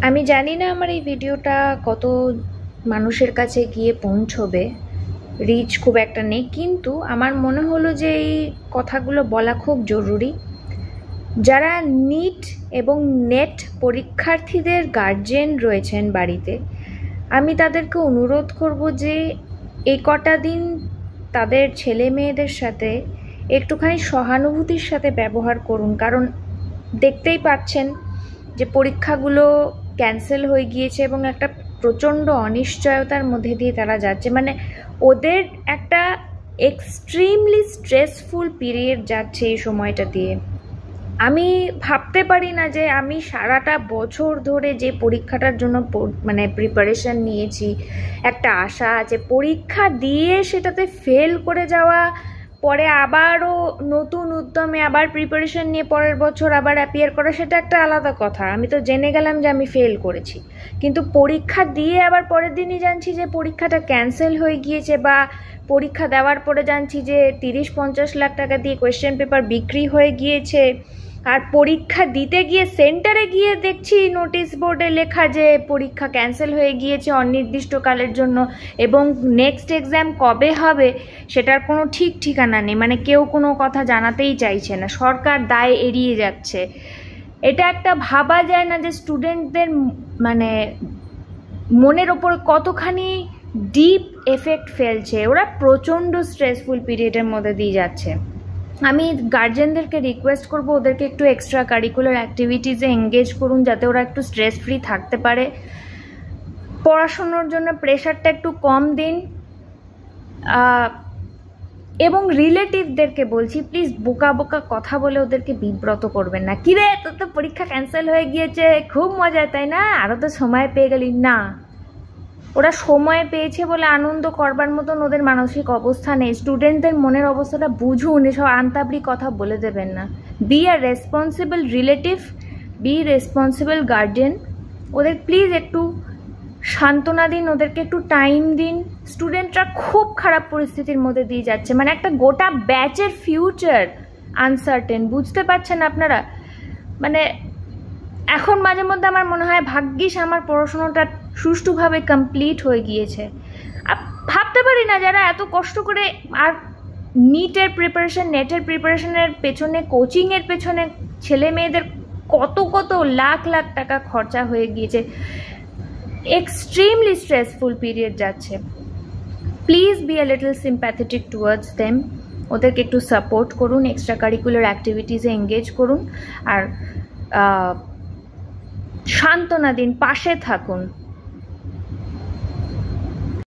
আমি জানি না আমার এই ভিডিওটা কত মানুষের কাছে গিয়ে পৌঁছবে, রিচ খুব একটা নেই, কিন্তু আমার মনে হলো যে এই কথাগুলো বলা খুব জরুরি। যারা নিট এবং নেট পরীক্ষার্থীদের গার্জিয়ান রয়েছেন বাড়িতে, আমি তাদেরকে অনুরোধ করব যে এই কটা দিন তাদের ছেলে মেয়েদের সাথে একটুখানি সহানুভূতির সাথে ব্যবহার করুন। কারণ দেখতেই পাচ্ছেন যে পরীক্ষাগুলো ক্যান্সেল হয়ে গিয়েছে এবং একটা প্রচণ্ড অনিশ্চয়তার মধ্যে দিয়ে তারা যাচ্ছে। মানে ওদের একটা এক্সট্রিমলি স্ট্রেসফুল পিরিয়ড যাচ্ছে এই সময়টা দিয়ে। আমি ভাবতে পারি না যে আমি সারাটা বছর ধরে যে পরীক্ষাটার জন্য প্রিপারেশন নিয়েছি, একটা আশা আছে, পরীক্ষা দিয়ে সেটাতে ফেল করে যাওয়া, পরে আবারও নতুন উদ্যমে আবার প্রিপারেশন নিয়ে পরের বছর আবার অ্যাপিয়ার করা, সেটা একটা আলাদা কথা। আমি তো জেনে গেলাম যে আমি ফেল করেছি, কিন্তু পরীক্ষা দিয়ে আবার পরের দিনই জানছি যে পরীক্ষাটা ক্যান্সেল হয়ে গিয়েছে, বা পরীক্ষা দেওয়ার পরে জানছি যে 30-50 লাখ টাকা দিয়ে কোয়েশ্চেন পেপার বিক্রি হয়ে গিয়েছে। আর পরীক্ষা দিতে গিয়ে সেন্টারে গিয়ে দেখছি নোটিশ বোর্ডে লেখা যে পরীক্ষা ক্যান্সেল হয়ে গিয়েছে অনির্দিষ্টকালের জন্য, এবং নেক্সট এক্সাম কবে হবে সেটার কোনো ঠিক ঠিকানা নেই। মানে কেউ কোনো কথা জানাতেই চাইছে না, সরকার দায় এড়িয়ে যাচ্ছে। এটা একটা ভাবা যায় না যে স্টুডেন্টদের মানে মনের ওপর কতখানি ডিপ এফেক্ট ফেলছে। ওরা প্রচণ্ড স্ট্রেসফুল পিরিয়ডের মধ্যে দিয়ে যাচ্ছে। আমি গার্জেনদেরকে রিকোয়েস্ট করব ওদেরকে একটু এক্সট্রা কারিকুলার অ্যাক্টিভিটিসে এঙ্গেজ করুন, যাতে ওরা একটু স্ট্রেস ফ্রি থাকতে পারে। পড়াশোনার জন্য প্রেশারটা একটু কম দিন। এবং রিলেটিভদেরকে বলছি, প্লিজ বোকা বোকা কথা বলে ওদেরকে বিব্রত করবেন না। কিরে, তোর তো পরীক্ষা ক্যান্সেল হয়ে গিয়েছে, খুব মজা, তাই না? আরও তো সময় পেয়ে গেলি না। ওরা সময় পেয়েছে বলে আনন্দ করবার মতন ওদের মানসিক অবস্থা নেই। স্টুডেন্টদের মনের অবস্থাটা বুঝুন, এসব আন্তাবড়ি কথা বলে দেবেন না। Be a responsible relative, be responsible guardian. ওদের প্লিজ একটু সান্ত্বনা দিন, ওদেরকে একটু টাইম দিন। স্টুডেন্টরা খুব খারাপ পরিস্থিতির মধ্যে দিয়ে যাচ্ছে, মানে একটা গোটা ব্যাচের ফিউচার আনসার্টেন। বুঝতে পারছেন আপনারা? মানে এখন মাঝে মধ্যে আমার মনে হয় ভাগ্যিস আমার পড়াশোনাটা সুষ্ঠুভাবে কমপ্লিট হয়ে গিয়েছে। ভাবতে পারি না যারা এত কষ্ট করে, আর নিটের প্রিপারেশন, নেটের প্রিপারেশনের পেছনে, কোচিংয়ের পেছনে ছেলে মেয়েদের কত কত লাখ লাখ টাকা খরচা হয়ে গিয়েছে। এক্সট্রিমলি স্ট্রেসফুল পিরিয়ড যাচ্ছে। Please be a little sympathetic towards them. ওদেরকে একটু সাপোর্ট করুন, এক্সট্রা কারিকুলার অ্যাক্টিভিটিসে এঙ্গেজ করুন, আর সান্ত্বনা দিন, পাশে থাকুন।